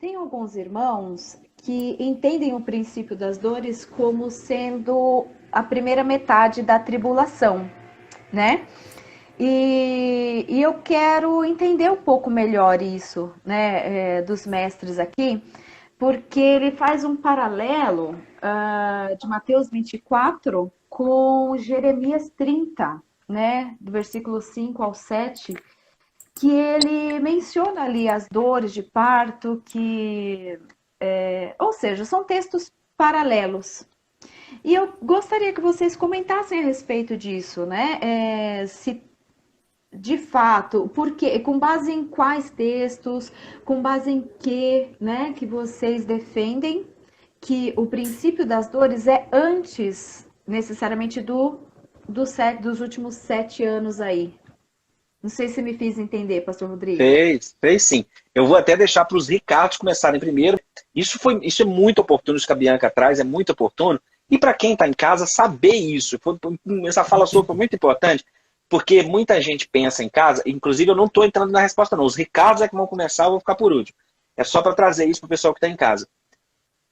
Tem alguns irmãos que entendem o princípio das dores como sendo a primeira metade da tribulação, né? E eu quero entender um pouco melhor isso, né, dos mestres aqui, porque ele faz um paralelo de Mateus 24 com Jeremias 30, né, do versículo 5 ao 7, que ele menciona ali as dores de parto, ou seja, são textos paralelos. E eu gostaria que vocês comentassem a respeito disso, né? Se de fato, porque com base em quais textos, com base em que, né, que vocês defendem que o princípio das dores é antes necessariamente dos últimos 7 anos aí. Não sei se me fiz entender, Pastor Rodrigo. Fez sim. Eu vou até deixar para os Ricardos começarem primeiro. Isso é muito oportuno, isso que a Bianca traz, é muito oportuno. E para quem está em casa, saber isso. Essa fala sua foi muito importante, porque muita gente pensa em casa, inclusive eu não estou entrando na resposta não. Os Ricardos é que vão começar, eu vou ficar por último. É só para trazer isso para o pessoal que está em casa.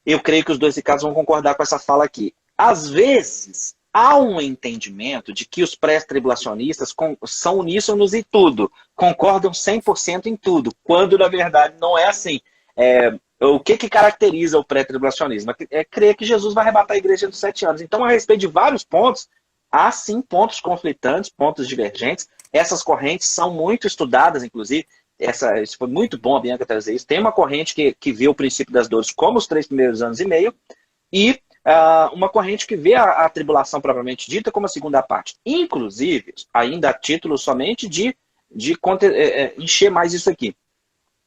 Eu creio que os dois Ricardos vão concordar com essa fala aqui. Às vezes, há um entendimento de que os pré-tribulacionistas são uníssonos em tudo, concordam 100% em tudo, quando na verdade não é assim. O que caracteriza o pré-tribulacionismo? É crer que Jesus vai arrebatar a igreja dos 7 anos. Então, a respeito de vários pontos, há sim pontos conflitantes, pontos divergentes. Essas correntes são muito estudadas, inclusive. Isso foi muito bom a Bianca trazer isso. Tem uma corrente que vê o princípio das dores como os 3 primeiros anos e meio, e uma corrente que vê a tribulação propriamente dita como a segunda parte. Inclusive, ainda a título somente de encher mais isso aqui.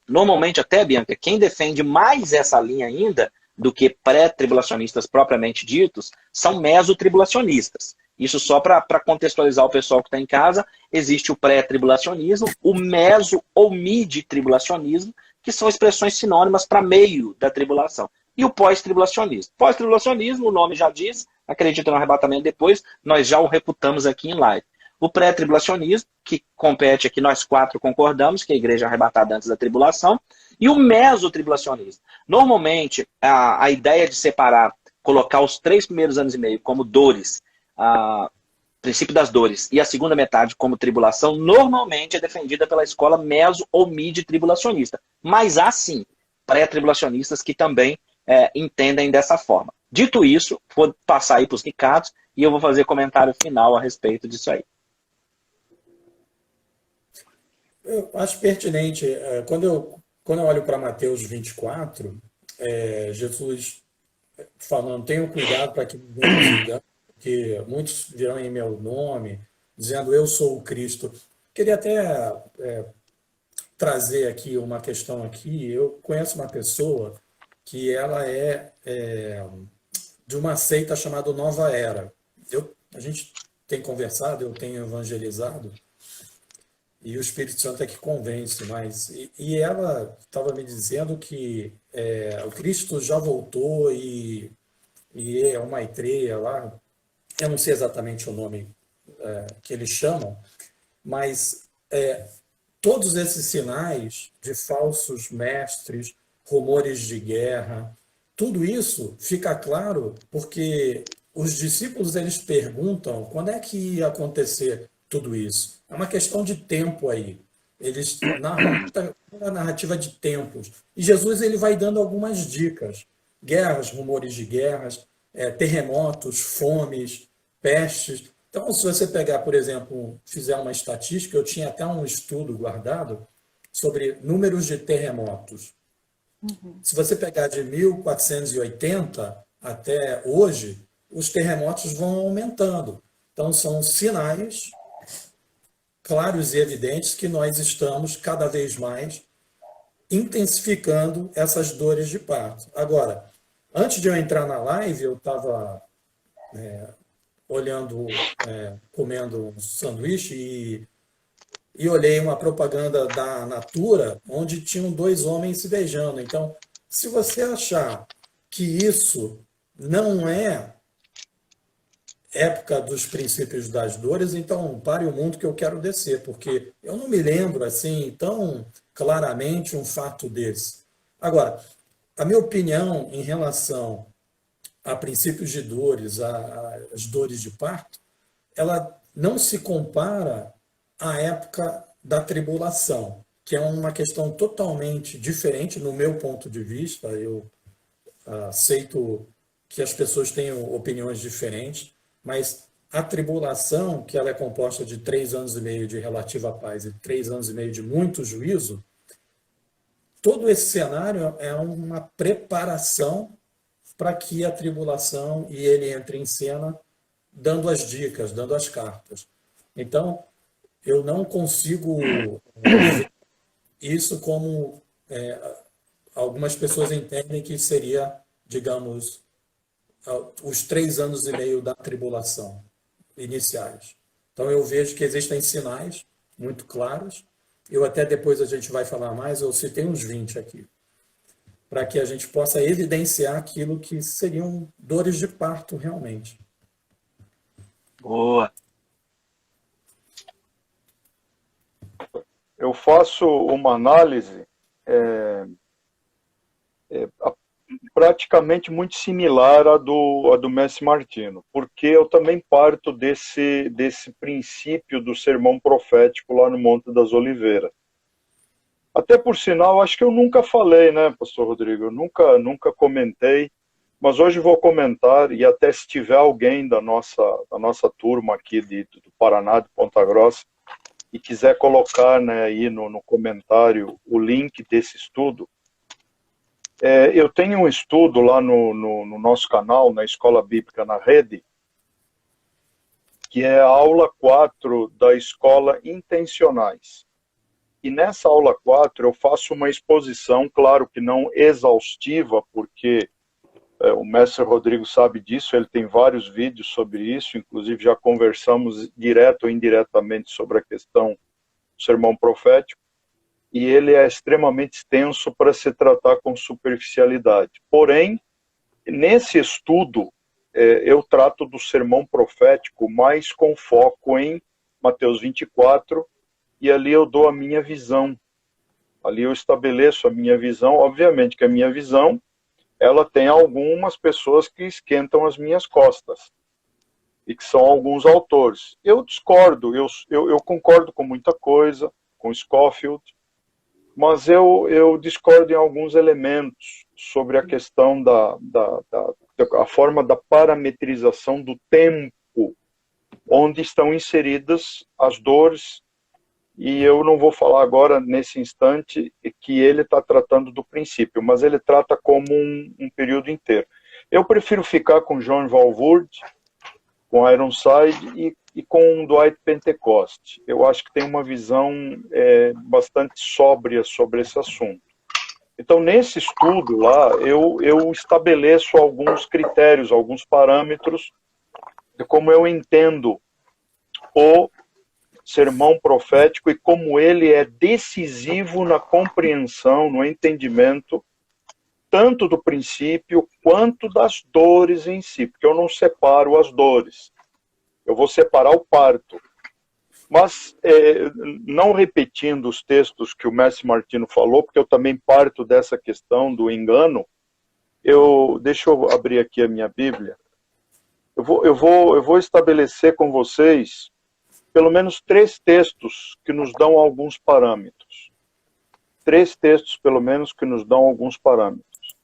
Normalmente, até, Bianca, quem defende mais essa linha ainda do que pré-tribulacionistas propriamente ditos são mesotribulacionistas. Isso só para contextualizar o pessoal que está em casa, existe o pré-tribulacionismo, o meso ou mid-tribulacionismo, que são expressões sinônimas para meio da tribulação. E o pós-tribulacionismo. Pós-tribulacionismo, o nome já diz, acredita no arrebatamento depois, nós já o reputamos aqui em live. O pré-tribulacionismo, que compete aqui, nós 4 concordamos, que a igreja é arrebatada antes da tribulação, e o mesotribulacionismo. Normalmente, a ideia de separar, colocar os 3 primeiros anos e meio como dores, princípio das dores, e a segunda metade como tribulação, normalmente é defendida pela escola meso ou mid-tribulacionista. Mas há sim pré-tribulacionistas que também entendem dessa forma. Dito isso, vou passar aí para os Ricardos e eu vou fazer comentário final a respeito disso aí. Eu acho pertinente, quando eu olho para Mateus 24, Jesus falando, tenham cuidado para que ninguém nos engane, porque muitos virão em meu nome, dizendo eu sou o Cristo. Queria até trazer aqui uma questão aqui. Eu conheço uma pessoa que ela é de uma seita chamada Nova Era. A gente tem conversado, eu tenho evangelizado, e o Espírito Santo é que convence, mas... E ela estava me dizendo que o Cristo já voltou e é uma Maitreya lá, eu não sei exatamente o nome que eles chamam, mas todos esses sinais de falsos mestres, rumores de guerra, tudo isso fica claro porque os discípulos eles perguntam quando é que ia acontecer tudo isso. É uma questão de tempo aí. Eles narram uma narrativa de tempos. E Jesus ele vai dando algumas dicas. Guerras, rumores de guerras, terremotos, fomes, pestes. Então, se você pegar, por exemplo, fizer uma estatística, eu tinha até um estudo guardado sobre números de terremotos. Se você pegar de 1480 até hoje, os terremotos vão aumentando. Então, são sinais claros e evidentes que nós estamos cada vez mais intensificando essas dores de parto. Agora, antes de eu entrar na live, eu estava olhando, comendo um sanduíche e olhei uma propaganda da Natura, onde tinham 2 homens se beijando. Então, se você achar que isso não é época dos princípios das dores, então pare o mundo que eu quero descer, porque eu não me lembro assim tão claramente um fato desse. Agora, a minha opinião em relação a princípios de dores, as dores de parto, ela não se compara à época da tribulação, que é uma questão totalmente diferente no meu ponto de vista. Eu aceito que as pessoas tenham opiniões diferentes, mas a tribulação, que ela é composta de 3 anos e meio de relativa paz e 3 anos e meio de muito juízo, todo esse cenário é uma preparação para que a tribulação e ele entre em cena dando as dicas, dando as cartas. Então, eu não consigo ver isso como algumas pessoas entendem que seria, digamos, os 3 anos e meio da tribulação iniciais. Então, eu vejo que existem sinais muito claros. Eu até depois a gente vai falar mais, eu citei uns 20 aqui, para que a gente possa evidenciar aquilo que seriam dores de parto realmente. Boa. Eu faço uma análise praticamente muito similar à do Mestre Martino, porque eu também parto desse princípio do sermão profético lá no Monte das Oliveiras. Até por sinal, acho que eu nunca falei, né, pastor Rodrigo? Eu nunca comentei, mas hoje vou comentar, e até se tiver alguém da nossa turma aqui do Paraná, de Ponta Grossa, e quiser colocar, né, aí no comentário o link desse estudo, eu tenho um estudo lá no nosso canal, na Escola Bíblica na Rede, que é a aula 4 da Escola Intencionais. E nessa aula 4 eu faço uma exposição, claro que não exaustiva, porque o mestre Rodrigo sabe disso, ele tem vários vídeos sobre isso, inclusive já conversamos direto ou indiretamente sobre a questão do sermão profético, e ele é extremamente extenso para se tratar com superficialidade. Porém, nesse estudo, eu trato do sermão profético mais com foco em Mateus 24, e ali eu dou a minha visão. Ali eu estabeleço a minha visão. Obviamente que a minha visão, ela tem algumas pessoas que esquentam as minhas costas, e que são alguns autores. Eu discordo, eu concordo com muita coisa, com Scofield, mas eu discordo em alguns elementos sobre a questão a forma da parametrização do tempo onde estão inseridas as dores, e eu não vou falar agora, nesse instante, que ele está tratando do princípio, mas ele trata como um período inteiro. Eu prefiro ficar com John Walvoord, com Ironside e com Dwight Pentecost. Eu acho que tem uma visão bastante sóbria sobre esse assunto. Então, nesse estudo lá, eu estabeleço alguns critérios, alguns parâmetros de como eu entendo o sermão profético e como ele é decisivo na compreensão, no entendimento, tanto do princípio quanto das dores em si, porque eu não separo as dores. Eu vou separar o parto. Mas, não repetindo os textos que o mestre Martino falou, porque eu também parto dessa questão do engano, deixa eu abrir aqui a minha Bíblia. Eu vou estabelecer com vocês pelo menos 3 textos que nos dão alguns parâmetros. 3 textos, pelo menos, que nos dão alguns parâmetros.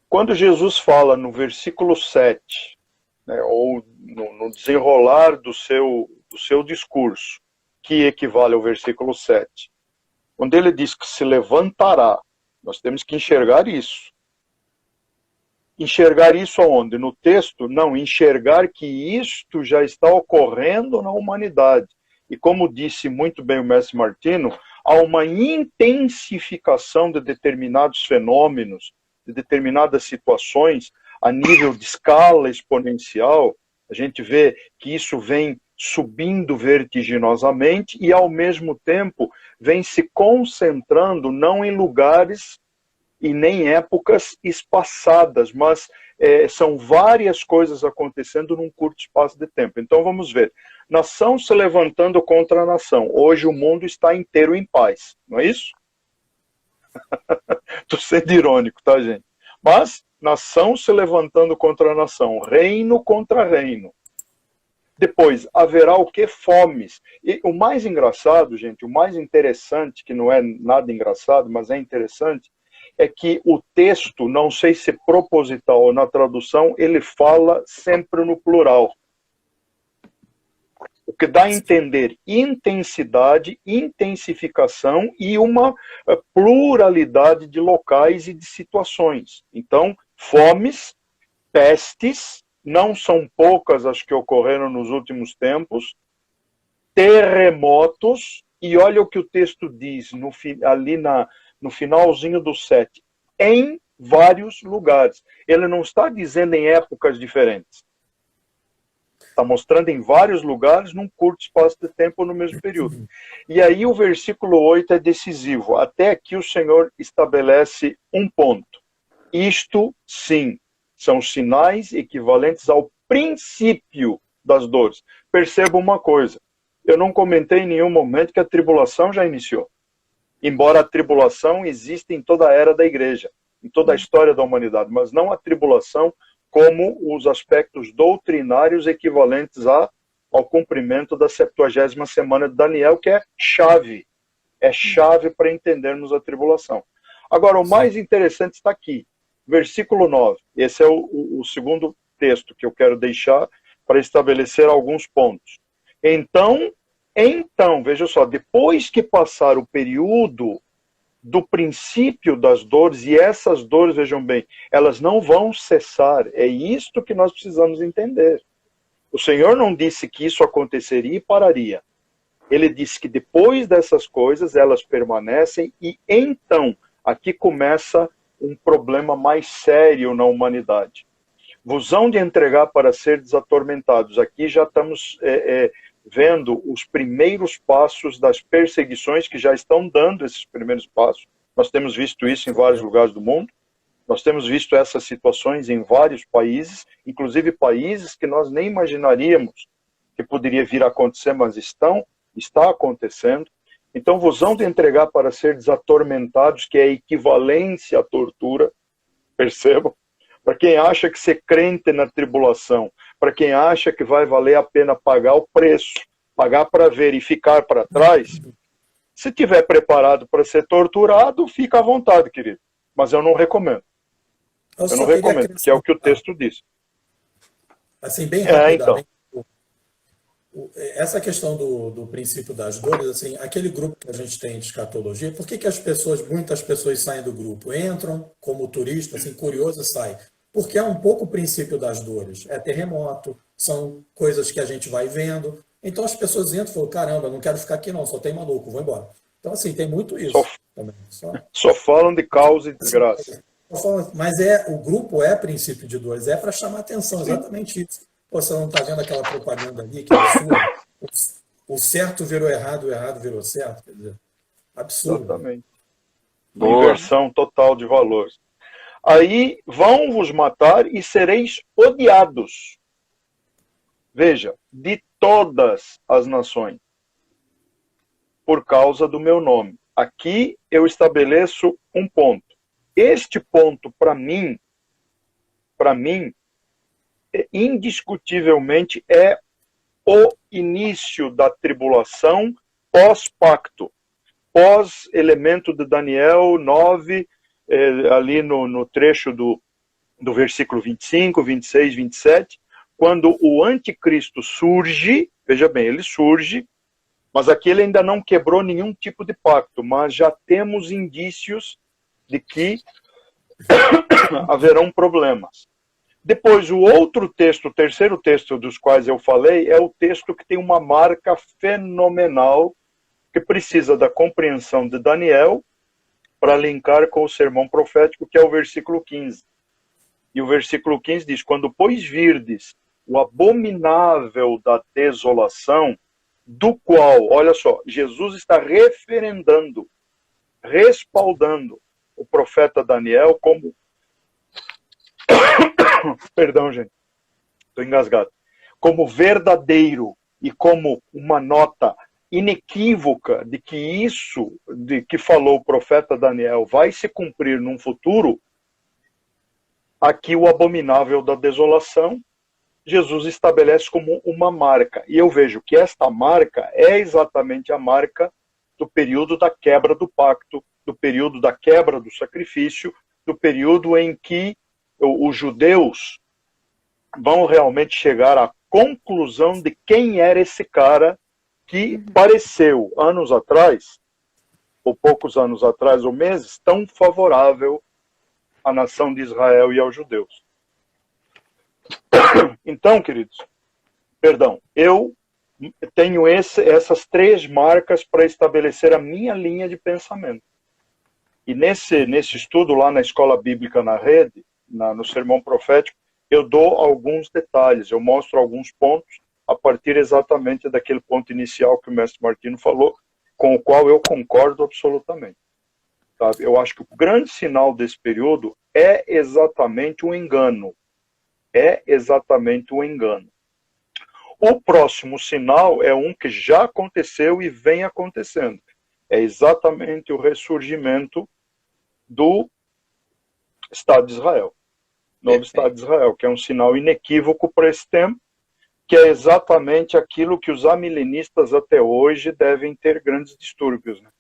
Quando Jesus fala no versículo 7, né, ou no desenrolar do seu discurso, que equivale ao versículo 7, quando ele diz que se levantará, nós temos que enxergar isso. Enxergar isso aonde? No texto? Não, enxergar que isto já está ocorrendo na humanidade. E como disse muito bem o mestre Martino, há uma intensificação de determinados fenômenos, de determinadas situações, a nível de escala exponencial. A gente vê que isso vem subindo vertiginosamente e, ao mesmo tempo, vem se concentrando não em lugares e nem épocas espaçadas, mas são várias coisas acontecendo num curto espaço de tempo. Então vamos ver. Nação se levantando contra a nação. Hoje o mundo está inteiro em paz, não é isso? Estou sendo irônico, tá, gente? Mas nação se levantando contra nação, reino contra reino. Depois, haverá o que? Fomes. E o mais engraçado, gente, o mais interessante, que não é nada engraçado, mas é interessante, é que o texto, não sei se proposital ou na tradução, ele fala sempre no plural. O que dá a entender intensidade, intensificação e uma pluralidade de locais e de situações. Então, fomes, pestes, não são poucas as que ocorreram nos últimos tempos, terremotos, e olha o que o texto diz ali no finalzinho do 7, em vários lugares. Ele não está dizendo em épocas diferentes. Está mostrando em vários lugares, num curto espaço de tempo, no mesmo período. E aí o versículo 8 é decisivo. Até aqui o Senhor estabelece um ponto. Isto, sim, são sinais equivalentes ao princípio das dores. Perceba uma coisa. Eu não comentei em nenhum momento que a tribulação já iniciou. Embora a tribulação exista em toda a era da igreja, em toda a história da humanidade, mas não a tribulação como os aspectos doutrinários equivalentes ao cumprimento da 70ª semana de Daniel, que é chave para entendermos a tribulação. Agora, o mais interessante está aqui, versículo 9. Esse é o segundo texto que eu quero deixar para estabelecer alguns pontos. Então, veja só, depois que passar o período do princípio das dores, e essas dores, vejam bem, elas não vão cessar. É isto que nós precisamos entender. O Senhor não disse que isso aconteceria e pararia. Ele disse que depois dessas coisas, elas permanecem, e então, aqui começa um problema mais sério na humanidade. Vos hão de entregar para ser desatormentados. Aqui já estamos vendo os primeiros passos das perseguições que já estão dando esses primeiros passos. Nós temos visto isso em vários lugares do mundo. Nós temos visto essas situações em vários países, inclusive países que nós nem imaginaríamos que poderia vir a acontecer, mas está acontecendo. Então, vos hão de entregar para ser desatormentados, que é equivalência à tortura, percebam? Para quem acha que ser crente na tribulação, para quem acha que vai valer a pena pagar o preço, pagar para ver e ficar para trás, se tiver preparado para ser torturado, fica à vontade, querido. Mas eu não recomendo. Eu não recomendo, que é o que o texto diz. Assim, bem rapidamente, então. Essa questão do princípio das dores, assim, aquele grupo que a gente tem de escatologia, por que muitas pessoas saem do grupo? Entram como turista, assim, curioso, e saem. Porque é um pouco o princípio das dores. É terremoto, são coisas que a gente vai vendo. Então as pessoas entram e falam, caramba, não quero ficar aqui não, só tem maluco, vou embora. Então, assim, tem muito isso. Também. Só falam de causa e desgraça. Mas o grupo é princípio de dores, é para chamar atenção, exatamente isso. Você não está vendo aquela propaganda ali que é absurda? O certo virou errado, o errado virou certo. Quer dizer, absurdo. Exatamente. Inversão total de valores. Aí vão vos matar e sereis odiados. Veja, de todas as nações, por causa do meu nome. Aqui eu estabeleço um ponto. Este ponto, para mim, indiscutivelmente é o início da tribulação pós-pacto, pós-elemento de Daniel 9, ali no trecho do versículo 25, 26, 27, quando o anticristo surge, veja bem, ele surge, mas aqui ele ainda não quebrou nenhum tipo de pacto, mas já temos indícios de que haverão problemas. Depois, o outro texto, o terceiro texto dos quais eu falei, é o texto que tem uma marca fenomenal, que precisa da compreensão de Daniel para linkar com o sermão profético, que é o versículo 15. E o versículo 15 diz, quando, pois, virdes o abominável da desolação, do qual, olha só, Jesus está referendando, respaldando o profeta Daniel como... Perdão, gente, estou engasgado. Como verdadeiro e como uma nota inequívoca de que isso, de que falou o profeta Daniel, vai se cumprir num futuro, aqui o abominável da desolação, Jesus estabelece como uma marca. E eu vejo que esta marca é exatamente a marca do período da quebra do pacto, do período da quebra do sacrifício, do período em que os judeus vão realmente chegar à conclusão de quem era esse cara que pareceu, anos atrás, ou poucos anos atrás, ou meses, tão favorável à nação de Israel e aos judeus. Então, queridos, eu tenho essas 3 marcas para estabelecer a minha linha de pensamento. E nesse estudo lá na Escola Bíblica na Rede, no Sermão Profético, eu dou alguns detalhes, eu mostro alguns pontos a partir exatamente daquele ponto inicial que o mestre Martino falou, com o qual eu concordo absolutamente. Sabe? Eu acho que o grande sinal desse período é exatamente o engano. É exatamente o engano. O próximo sinal é um que já aconteceu e vem acontecendo. É exatamente o ressurgimento do Estado de Israel. Novo Estado de Israel, que é um sinal inequívoco para esse tempo, que é exatamente aquilo que os amilenistas até hoje devem ter grandes distúrbios. Né?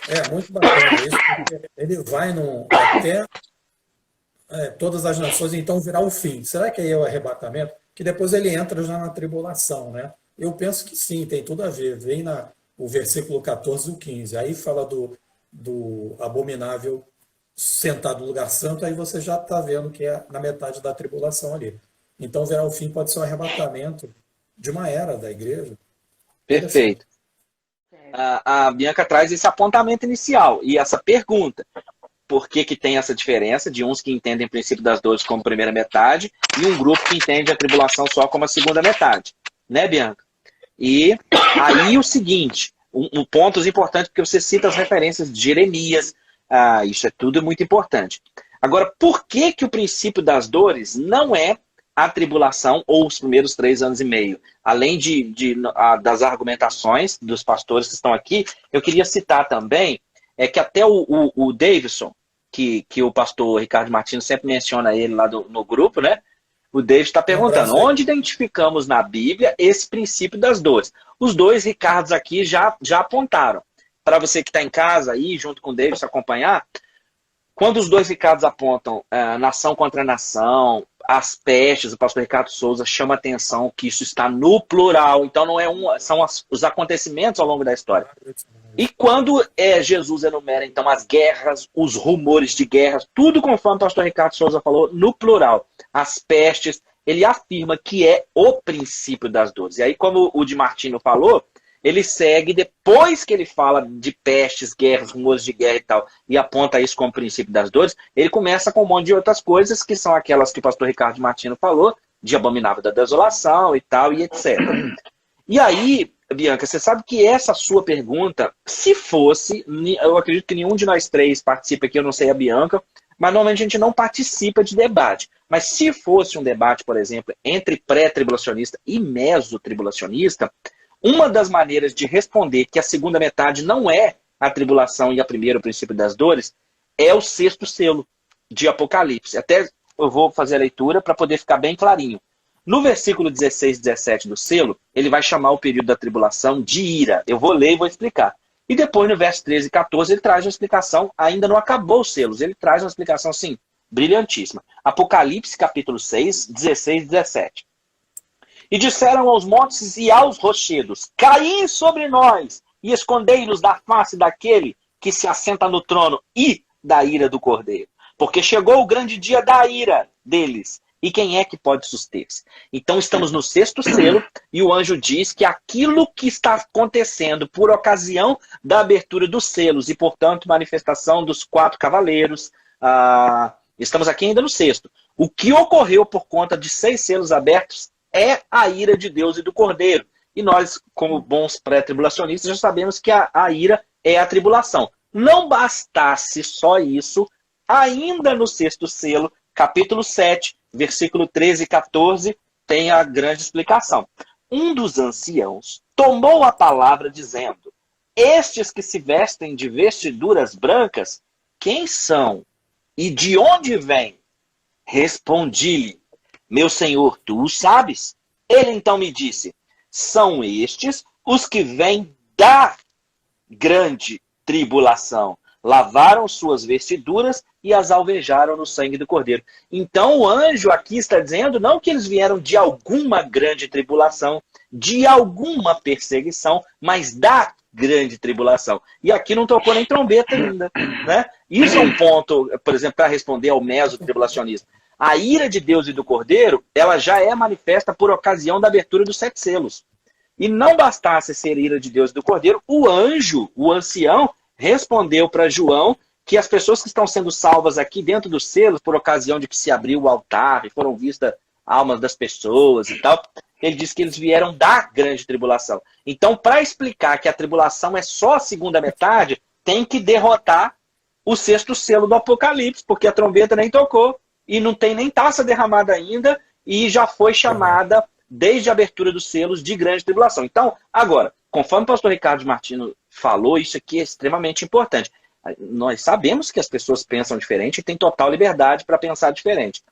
É muito bacana isso, porque ele vai até todas as nações, então virar o fim. Será que aí é o arrebatamento? Que depois ele entra já na tribulação, né? Eu penso que sim, tem tudo a ver. Vem o versículo 14 e o 15. Aí fala do abominável sentado no lugar santo, aí você já está vendo que é na metade da tribulação ali. Então virar o fim pode ser o arrebatamento de uma era da igreja. Perfeito. A Bianca traz esse apontamento inicial e essa pergunta. Por que tem essa diferença de uns que entendem o princípio das dores como primeira metade e um grupo que entende a tribulação só como a segunda metade? Né, Bianca? E aí o seguinte, pontos importantes, porque você cita as referências de Jeremias, isso é tudo muito importante. Agora, por que o princípio das dores não é a tribulação ou os primeiros 3 anos e meio? Além das argumentações dos pastores que estão aqui, eu queria citar também que até o Davidson, que o pastor Ricardo Martins sempre menciona ele lá no grupo, né? O David está perguntando, onde identificamos na Bíblia esse princípio das dores? Os 2 Ricardos aqui já apontaram. Para você que está em casa aí, junto com o David, se acompanhar, quando os 2 Ricardos apontam nação contra nação, as pestes, o pastor Ricardo Souza chama atenção que isso está no plural, então não é são os acontecimentos ao longo da história. E quando Jesus enumera, então, as guerras, os rumores de guerras, tudo conforme o pastor Ricardo Souza falou, no plural. As pestes, ele afirma que é o princípio das dores. E aí, como o Di Martino falou, ele segue, depois que ele fala de pestes, guerras, rumores de guerra e tal, e aponta isso como princípio das dores, ele começa com um monte de outras coisas, que são aquelas que o pastor Ricardo Martino falou, de abominável da desolação e tal, e etc. E aí, Bianca, você sabe que essa sua pergunta, se fosse, eu acredito que nenhum de nós 3 participa aqui, eu não sei a Bianca, mas normalmente a gente não participa de debate. Mas se fosse um debate, por exemplo, entre pré-tribulacionista e meso-tribulacionista, uma das maneiras de responder que a segunda metade não é a tribulação e a primeira, o princípio das dores, é o 6º selo de Apocalipse. Até eu vou fazer a leitura para poder ficar bem clarinho. No versículo 16 e 17 do selo, ele vai chamar o período da tribulação de ira. Eu vou ler e vou explicar. E depois, no verso 13 e 14, ele traz uma explicação, ainda não acabou os selos, ele traz uma explicação, assim, brilhantíssima. Apocalipse, capítulo 6, 16 e 17. E disseram aos montes e aos rochedos, caí sobre nós e escondei-nos da face daquele que se assenta no trono e da ira do Cordeiro. Porque chegou o grande dia da ira deles. E quem é que pode suster-se? Então estamos no 6º selo e o anjo diz que aquilo que está acontecendo por ocasião da abertura dos selos e, portanto, manifestação dos 4 cavaleiros, estamos aqui ainda no 6º. O que ocorreu por conta de 6 selos abertos é a ira de Deus e do Cordeiro. E nós, como bons pré-tribulacionistas, já sabemos que a ira é a tribulação. Não bastasse só isso, ainda no 6º selo, capítulo 7, versículo 13 e 14, tem a grande explicação. Um dos anciãos tomou a palavra dizendo, estes que se vestem de vestiduras brancas, quem são? e de onde vem? Respondi-lhe: meu senhor, tu o sabes. Ele então me disse: são estes os que vêm da grande tribulação. Lavaram suas vestiduras e as alvejaram no sangue do Cordeiro. Então o anjo aqui está dizendo não que eles vieram de alguma grande tribulação, de alguma perseguição, mas da grande tribulação. E aqui não tocou nem trombeta ainda, né? Isso é um ponto, por exemplo, para responder ao meso-tribulacionismo. A ira de Deus e do Cordeiro, ela já é manifesta por ocasião da abertura dos 7 selos. E não bastasse ser ira de Deus e do Cordeiro, o anjo, o ancião, respondeu para João que as pessoas que estão sendo salvas aqui dentro dos selos, por ocasião de que se abriu o altar e foram vistas almas das pessoas e tal, ele disse que eles vieram da grande tribulação. Então, para explicar que a tribulação é só a segunda metade, tem que derrotar o 6º selo do Apocalipse, porque a trombeta nem tocou e não tem nem taça derramada ainda e já foi chamada, desde a abertura dos selos, de grande tribulação. Então, agora, conforme o pastor Ricardo Martino falou, isso aqui é extremamente importante. Nós sabemos que as pessoas pensam diferente e têm total liberdade para pensar diferente.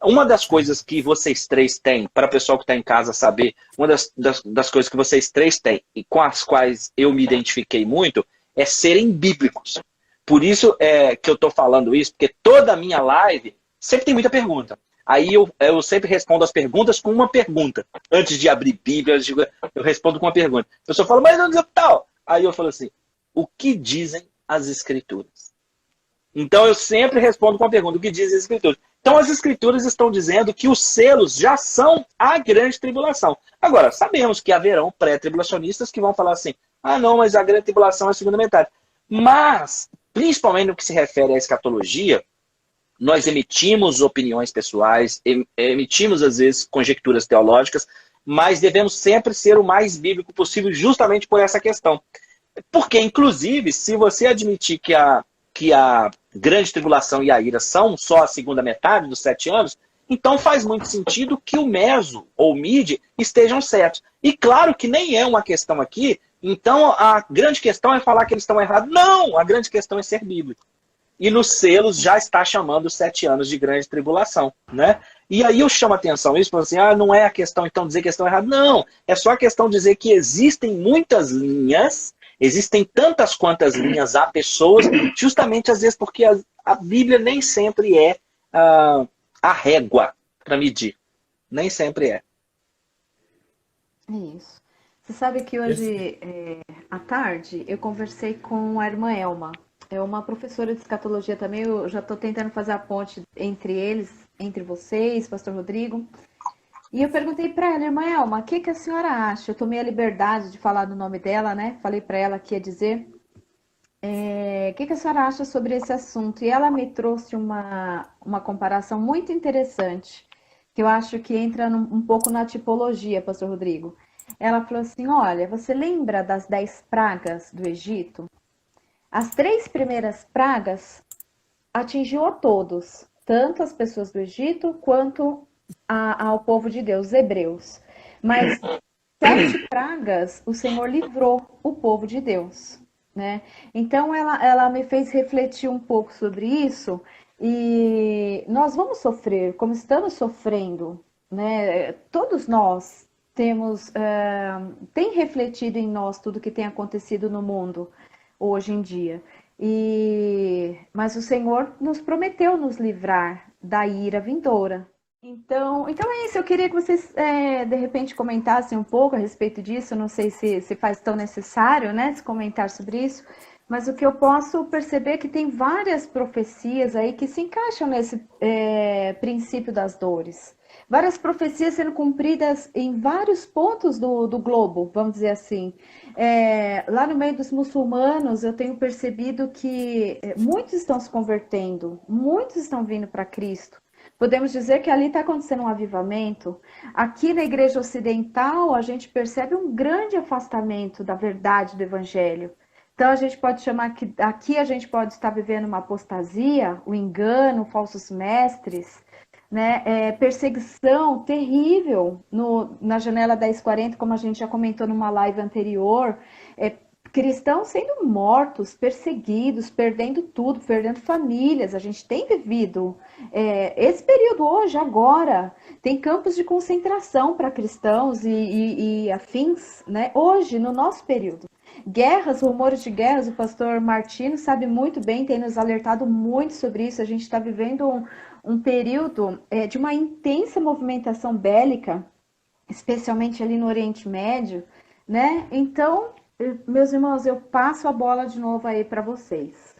Uma das coisas que vocês três têm, para o pessoal que está em casa saber, uma das coisas que vocês três têm e com as quais eu me identifiquei muito, é serem bíblicos. Por isso que eu estou falando isso, porque toda a minha live sempre tem muita pergunta. Aí eu sempre respondo as perguntas com uma pergunta. Antes de abrir Bíblia, eu respondo com uma pergunta. A pessoa fala, mas não diz tal. Aí eu falo assim, o que dizem as Escrituras? Então eu sempre respondo com a pergunta, o que dizem as Escrituras? Então as Escrituras estão dizendo que os selos já são a grande tribulação. Agora, sabemos que haverão pré-tribulacionistas que vão falar assim, ah não, mas a grande tribulação é a segunda metade. Mas, principalmente no que se refere à escatologia, nós emitimos opiniões pessoais, emitimos às vezes conjecturas teológicas, mas devemos sempre ser o mais bíblico possível justamente por essa questão. Porque, inclusive, se você admitir que a grande tribulação e a ira são só a segunda metade dos 7 anos, então faz muito sentido que o meso ou o mid estejam certos. E claro que nem é uma questão aqui, então a grande questão é falar que eles estão errados. Não, a grande questão é ser bíblico. E nos selos já está chamando os 7 anos de grande tribulação, né? E aí eu chamo a atenção isso, falando assim, não é a questão então dizer que estão errados. Não, é só a questão de dizer que existem muitas linhas, existem tantas quantas linhas há pessoas, justamente às vezes porque a Bíblia nem sempre é a régua para medir. Nem sempre é. Isso. Você sabe que hoje, à tarde, eu conversei com a irmã Elma. É uma professora de escatologia também. Eu já estou tentando fazer a ponte entre eles, entre vocês, pastor Rodrigo. E eu perguntei para ela, irmã Elma, o que a senhora acha? Eu tomei a liberdade de falar do nome dela, né? Falei para ela que ia dizer. O que a senhora acha sobre esse assunto? E ela me trouxe uma comparação muito interessante, que eu acho que entra um pouco na tipologia, pastor Rodrigo. Ela falou assim, olha, você lembra das 10 pragas do Egito? As 3 primeiras pragas atingiu a todos, tanto as pessoas do Egito quanto ao povo de Deus, os hebreus. Mas 7 pragas o Senhor livrou o povo de Deus, né? Então ela me fez refletir um pouco sobre isso e nós vamos sofrer, como estamos sofrendo, né? Todos nós tem refletido em nós tudo que tem acontecido no mundo hoje em dia. Mas o Senhor nos prometeu nos livrar da ira vindoura. Então é isso. Eu queria que vocês, de repente, comentassem um pouco a respeito disso. Eu não sei se faz tão necessário, né, se comentar sobre isso. Mas o que eu posso perceber é que tem várias profecias aí que se encaixam nesse princípio das dores. Várias profecias sendo cumpridas em vários pontos do globo, vamos dizer assim. Lá no meio dos muçulmanos, eu tenho percebido que muitos estão se convertendo, muitos estão vindo para Cristo. Podemos dizer que ali está acontecendo um avivamento. Aqui na Igreja Ocidental, a gente percebe um grande afastamento da verdade do Evangelho. Então, a gente pode chamar que aqui a gente pode estar vivendo uma apostasia, o engano, falsos mestres, né? Perseguição terrível na janela 1040, como a gente já comentou numa live anterior, cristãos sendo mortos, perseguidos, perdendo tudo, perdendo famílias. A gente tem vivido esse período hoje, agora. Tem campos de concentração para cristãos e afins, né? Hoje, no nosso período. Guerras, rumores de guerras, o pastor Martino sabe muito bem, tem nos alertado muito sobre isso. A gente está vivendo um período de uma intensa movimentação bélica, especialmente ali no Oriente Médio, né? Então, meus irmãos, eu passo a bola de novo aí para vocês.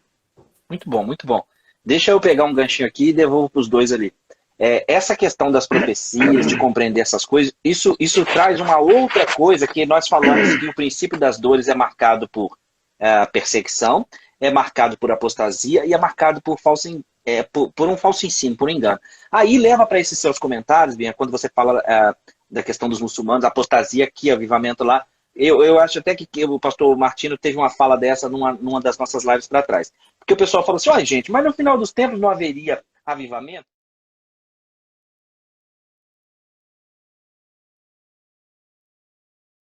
Muito bom, muito bom. Deixa eu pegar um ganchinho aqui e devolvo para os dois ali. Essa questão das profecias, de compreender essas coisas, isso traz uma outra coisa que nós falamos que o princípio das dores é marcado por perseguição, é marcado por apostasia e é marcado por por um falso ensino, por engano. Aí leva para esses seus comentários, Bia, quando você fala da questão dos muçulmanos, apostasia aqui, avivamento lá. Eu acho até que o pastor Martino teve uma fala dessa numa das nossas lives para trás. Porque o pessoal fala assim, olha gente, mas no final dos tempos não haveria avivamento?